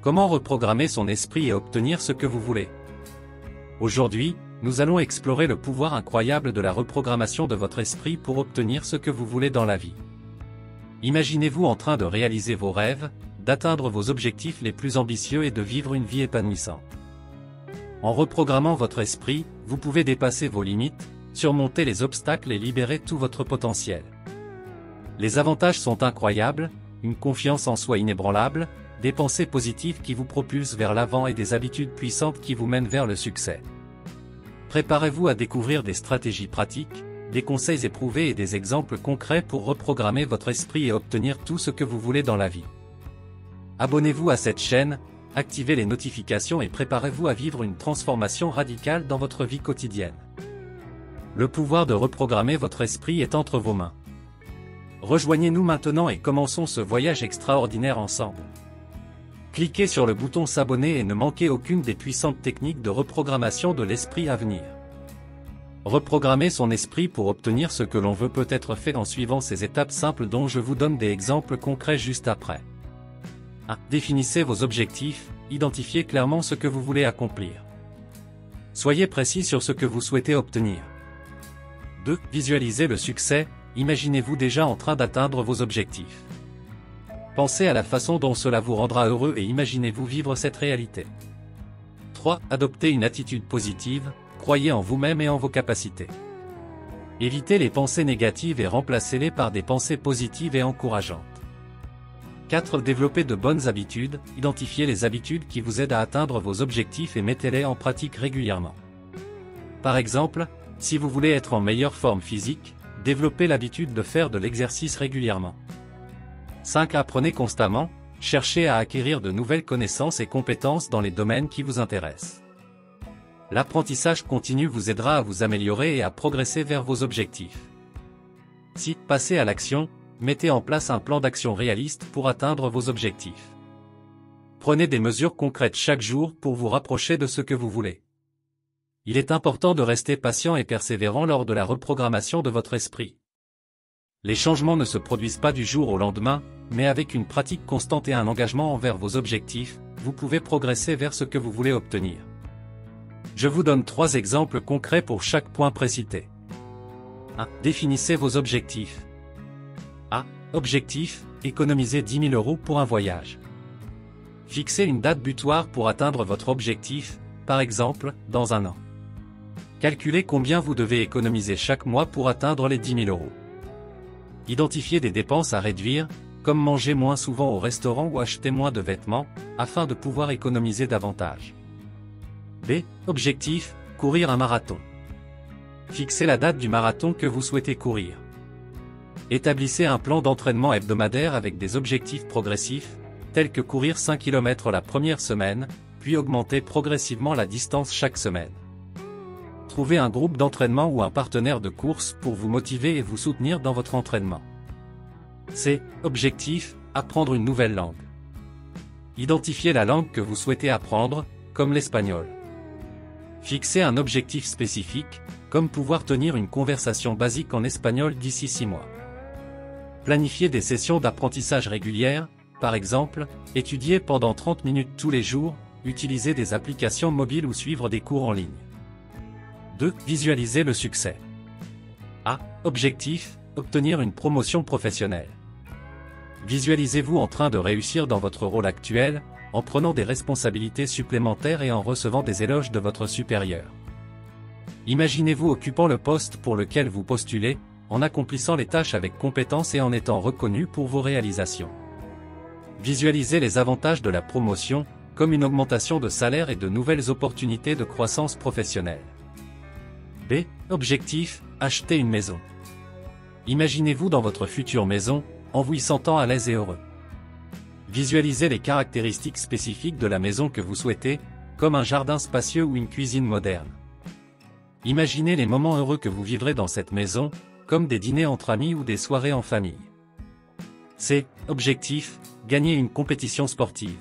Comment reprogrammer son esprit et obtenir ce que vous voulez? Aujourd'hui, nous allons explorer le pouvoir incroyable de la reprogrammation de votre esprit pour obtenir ce que vous voulez dans la vie. Imaginez-vous en train de réaliser vos rêves, d'atteindre vos objectifs les plus ambitieux et de vivre une vie épanouissante. En reprogrammant votre esprit, vous pouvez dépasser vos limites, surmonter les obstacles et libérer tout votre potentiel. Les avantages sont incroyables, une confiance en soi inébranlable, des pensées positives qui vous propulsent vers l'avant et des habitudes puissantes qui vous mènent vers le succès. Préparez-vous à découvrir des stratégies pratiques, des conseils éprouvés et des exemples concrets pour reprogrammer votre esprit et obtenir tout ce que vous voulez dans la vie. Abonnez-vous à cette chaîne, activez les notifications et préparez-vous à vivre une transformation radicale dans votre vie quotidienne. Le pouvoir de reprogrammer votre esprit est entre vos mains. Rejoignez-nous maintenant et commençons ce voyage extraordinaire ensemble. Cliquez sur le bouton s'abonner et ne manquez aucune des puissantes techniques de reprogrammation de l'esprit à venir. Reprogrammer son esprit pour obtenir ce que l'on veut peut être fait en suivant ces étapes simples dont je vous donne des exemples concrets juste après. 1. Définissez vos objectifs, identifiez clairement ce que vous voulez accomplir. Soyez précis sur ce que vous souhaitez obtenir. 2. Visualisez le succès, imaginez-vous déjà en train d'atteindre vos objectifs. Pensez à la façon dont cela vous rendra heureux et imaginez-vous vivre cette réalité. 3. Adoptez une attitude positive, croyez en vous-même et en vos capacités. Évitez les pensées négatives et remplacez-les par des pensées positives et encourageantes. 4. Développez de bonnes habitudes, identifiez les habitudes qui vous aident à atteindre vos objectifs et mettez-les en pratique régulièrement. Par exemple, si vous voulez être en meilleure forme physique, développez l'habitude de faire de l'exercice régulièrement. 5. Apprenez constamment, cherchez à acquérir de nouvelles connaissances et compétences dans les domaines qui vous intéressent. L'apprentissage continu vous aidera à vous améliorer et à progresser vers vos objectifs. 6. Passez à l'action, mettez en place un plan d'action réaliste pour atteindre vos objectifs. Prenez des mesures concrètes chaque jour pour vous rapprocher de ce que vous voulez. Il est important de rester patient et persévérant lors de la reprogrammation de votre esprit. Les changements ne se produisent pas du jour au lendemain, mais avec une pratique constante et un engagement envers vos objectifs, vous pouvez progresser vers ce que vous voulez obtenir. Je vous donne 3 exemples concrets pour chaque point précité. 1. Définissez vos objectifs. A. Objectif, économiser 10 000 € pour un voyage. Fixez une date butoir pour atteindre votre objectif, par exemple, dans un an. Calculez combien vous devez économiser chaque mois pour atteindre les 10 000 €. Identifiez des dépenses à réduire, comme manger moins souvent au restaurant ou acheter moins de vêtements, afin de pouvoir économiser davantage. B. Objectif, courir un marathon. Fixez la date du marathon que vous souhaitez courir. Établissez un plan d'entraînement hebdomadaire avec des objectifs progressifs, tels que courir 5 km la première semaine, puis augmenter progressivement la distance chaque semaine. Trouvez un groupe d'entraînement ou un partenaire de course pour vous motiver et vous soutenir dans votre entraînement. C. Objectif, apprendre une nouvelle langue. Identifiez la langue que vous souhaitez apprendre, comme l'espagnol. Fixez un objectif spécifique, comme pouvoir tenir une conversation basique en espagnol d'ici 6 mois. Planifiez des sessions d'apprentissage régulières, par exemple, étudier pendant 30 minutes tous les jours, utiliser des applications mobiles ou suivre des cours en ligne. 2. Visualisez le succès. A. Objectif, obtenir une promotion professionnelle. Visualisez-vous en train de réussir dans votre rôle actuel, en prenant des responsabilités supplémentaires et en recevant des éloges de votre supérieur. Imaginez-vous occupant le poste pour lequel vous postulez, en accomplissant les tâches avec compétence et en étant reconnu pour vos réalisations. Visualisez les avantages de la promotion, comme une augmentation de salaire et de nouvelles opportunités de croissance professionnelle. B. Objectif, acheter une maison. Imaginez-vous dans votre future maison, en vous y sentant à l'aise et heureux. Visualisez les caractéristiques spécifiques de la maison que vous souhaitez, comme un jardin spacieux ou une cuisine moderne. Imaginez les moments heureux que vous vivrez dans cette maison, comme des dîners entre amis ou des soirées en famille. C. Objectif, gagner une compétition sportive.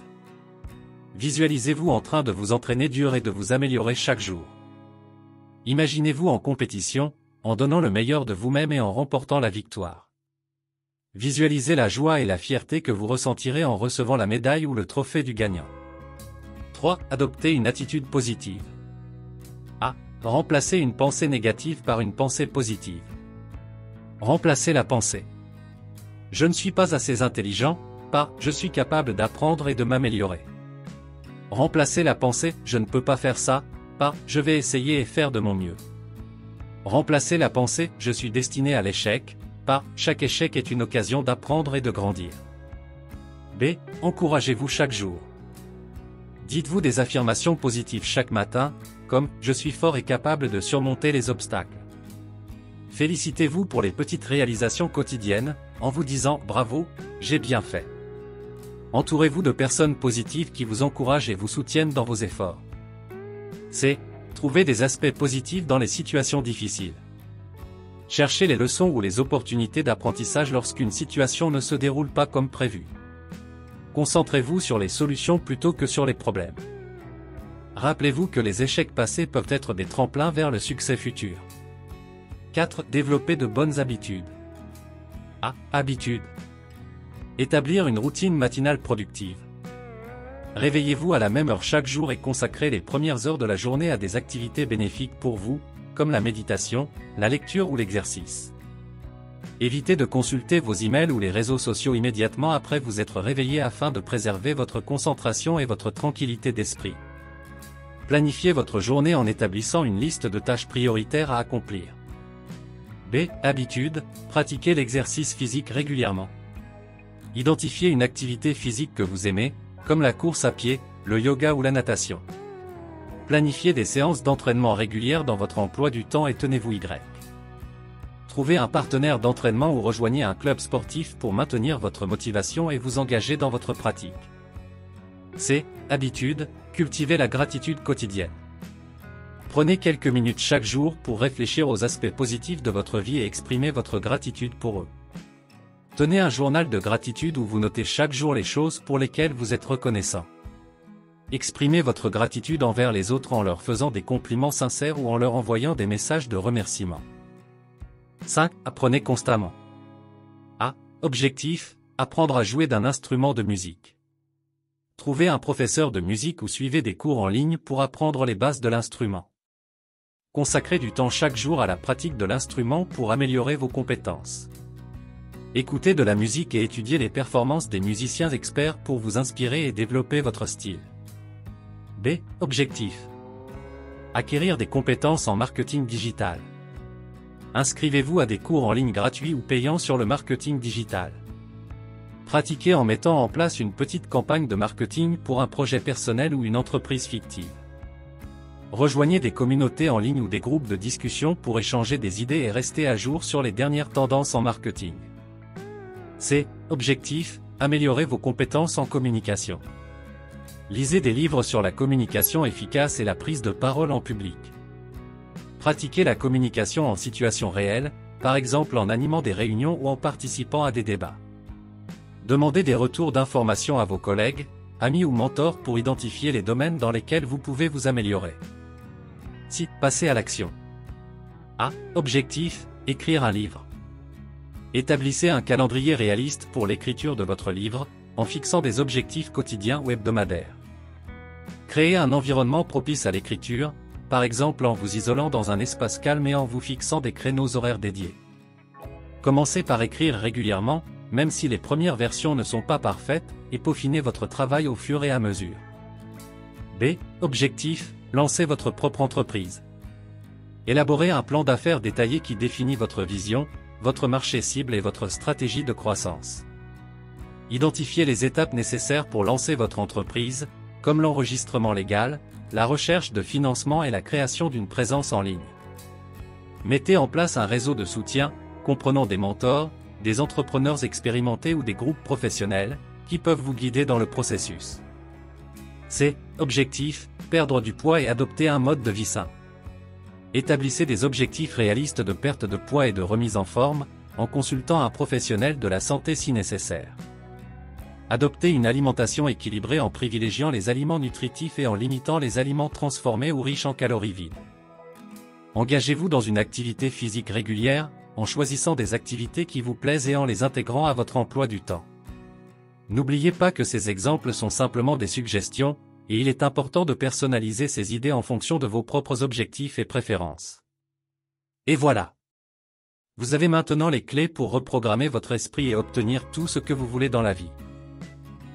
Visualisez-vous en train de vous entraîner dur et de vous améliorer chaque jour. Imaginez-vous en compétition, en donnant le meilleur de vous-même et en remportant la victoire. Visualisez la joie et la fierté que vous ressentirez en recevant la médaille ou le trophée du gagnant. 3. Adopter une attitude positive. A. Remplacer une pensée négative par une pensée positive. Remplacer la pensée. Je ne suis pas assez intelligent, par je suis capable d'apprendre et de m'améliorer. Remplacer la pensée je ne peux pas faire ça, par je vais essayer et faire de mon mieux. Remplacer la pensée je suis destiné à l'échec, par chaque échec est une occasion d'apprendre et de grandir. B. Encouragez-vous chaque jour. Dites-vous des affirmations positives chaque matin, comme « Je suis fort et capable de surmonter les obstacles ». Félicitez-vous pour les petites réalisations quotidiennes, en vous disant « Bravo, j'ai bien fait ». Entourez-vous de personnes positives qui vous encouragent et vous soutiennent dans vos efforts. C. Trouvez des aspects positifs dans les situations difficiles. Cherchez les leçons ou les opportunités d'apprentissage lorsqu'une situation ne se déroule pas comme prévu. Concentrez-vous sur les solutions plutôt que sur les problèmes. Rappelez-vous que les échecs passés peuvent être des tremplins vers le succès futur. 4. Développer de bonnes habitudes. A. Habitude. Établir une routine matinale productive. Réveillez-vous à la même heure chaque jour et consacrez les premières heures de la journée à des activités bénéfiques pour vous, comme la méditation, la lecture ou l'exercice. Évitez de consulter vos emails ou les réseaux sociaux immédiatement après vous être réveillé afin de préserver votre concentration et votre tranquillité d'esprit. Planifiez votre journée en établissant une liste de tâches prioritaires à accomplir. B. Habitude, pratiquez l'exercice physique régulièrement. Identifiez une activité physique que vous aimez, comme la course à pied, le yoga ou la natation. Planifiez des séances d'entraînement régulières dans votre emploi du temps et tenez-vous Y. Trouvez un partenaire d'entraînement ou rejoignez un club sportif pour maintenir votre motivation et vous engager dans votre pratique. C. Habitude, cultivez la gratitude quotidienne. Prenez quelques minutes chaque jour pour réfléchir aux aspects positifs de votre vie et exprimer votre gratitude pour eux. Tenez un journal de gratitude où vous notez chaque jour les choses pour lesquelles vous êtes reconnaissant. Exprimez votre gratitude envers les autres en leur faisant des compliments sincères ou en leur envoyant des messages de remerciement. 5. Apprenez constamment. A. Objectif, apprendre à jouer d'un instrument de musique. Trouvez un professeur de musique ou suivez des cours en ligne pour apprendre les bases de l'instrument. Consacrez du temps chaque jour à la pratique de l'instrument pour améliorer vos compétences. Écoutez de la musique et étudiez les performances des musiciens experts pour vous inspirer et développer votre style. B. Objectif. Acquérir des compétences en marketing digital. Inscrivez-vous à des cours en ligne gratuits ou payants sur le marketing digital. Pratiquez en mettant en place une petite campagne de marketing pour un projet personnel ou une entreprise fictive. Rejoignez des communautés en ligne ou des groupes de discussion pour échanger des idées et rester à jour sur les dernières tendances en marketing. C. Objectif, améliorer vos compétences en communication. Lisez des livres sur la communication efficace et la prise de parole en public. Pratiquez la communication en situation réelle, par exemple en animant des réunions ou en participant à des débats. Demandez des retours d'informations à vos collègues, amis ou mentors pour identifier les domaines dans lesquels vous pouvez vous améliorer. Si, passez à l'action. A. Objectif, écrire un livre. Établissez un calendrier réaliste pour l'écriture de votre livre, en fixant des objectifs quotidiens ou hebdomadaires. Créez un environnement propice à l'écriture, par exemple en vous isolant dans un espace calme et en vous fixant des créneaux horaires dédiés. Commencez par écrire régulièrement, même si les premières versions ne sont pas parfaites, et peaufinez votre travail au fur et à mesure. B. Objectif, lancez votre propre entreprise. Élaborez un plan d'affaires détaillé qui définit votre vision, votre marché cible et votre stratégie de croissance. Identifiez les étapes nécessaires pour lancer votre entreprise, comme l'enregistrement légal, la recherche de financement et la création d'une présence en ligne. Mettez en place un réseau de soutien, comprenant des mentors, des entrepreneurs expérimentés ou des groupes professionnels, qui peuvent vous guider dans le processus. C. Objectif, perdre du poids et adopter un mode de vie sain. Établissez des objectifs réalistes de perte de poids et de remise en forme, en consultant un professionnel de la santé si nécessaire. Adoptez une alimentation équilibrée en privilégiant les aliments nutritifs et en limitant les aliments transformés ou riches en calories vides. Engagez-vous dans une activité physique régulière, en choisissant des activités qui vous plaisent et en les intégrant à votre emploi du temps. N'oubliez pas que ces exemples sont simplement des suggestions, et il est important de personnaliser ces idées en fonction de vos propres objectifs et préférences. Et voilà. Vous avez maintenant les clés pour reprogrammer votre esprit et obtenir tout ce que vous voulez dans la vie.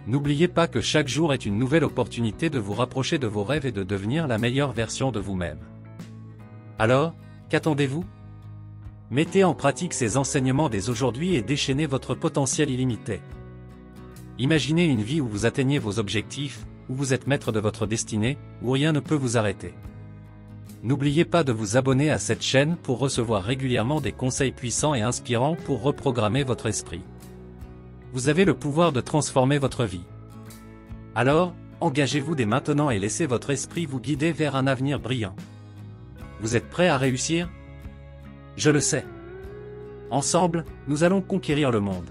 N'oubliez pas que chaque jour est une nouvelle opportunité de vous rapprocher de vos rêves et de devenir la meilleure version de vous-même. Alors, qu'attendez-vous? Mettez en pratique ces enseignements dès aujourd'hui et déchaînez votre potentiel illimité. Imaginez une vie où vous atteignez vos objectifs, où vous êtes maître de votre destinée, où rien ne peut vous arrêter. N'oubliez pas de vous abonner à cette chaîne pour recevoir régulièrement des conseils puissants et inspirants pour reprogrammer votre esprit. Vous avez le pouvoir de transformer votre vie. Alors, engagez-vous dès maintenant et laissez votre esprit vous guider vers un avenir brillant. Vous êtes prêts à réussir? Je le sais. Ensemble, nous allons conquérir le monde.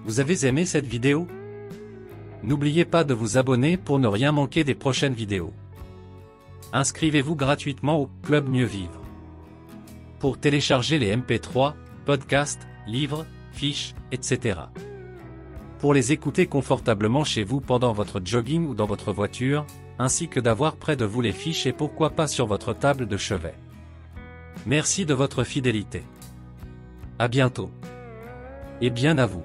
Vous avez aimé cette vidéo? N'oubliez pas de vous abonner pour ne rien manquer des prochaines vidéos. Inscrivez-vous gratuitement au Club Mieux Vivre. Pour télécharger les MP3, podcasts, livres, fiches, etc. Pour les écouter confortablement chez vous pendant votre jogging ou dans votre voiture, ainsi que d'avoir près de vous les fiches et pourquoi pas sur votre table de chevet. Merci de votre fidélité. À bientôt. Et bien à vous.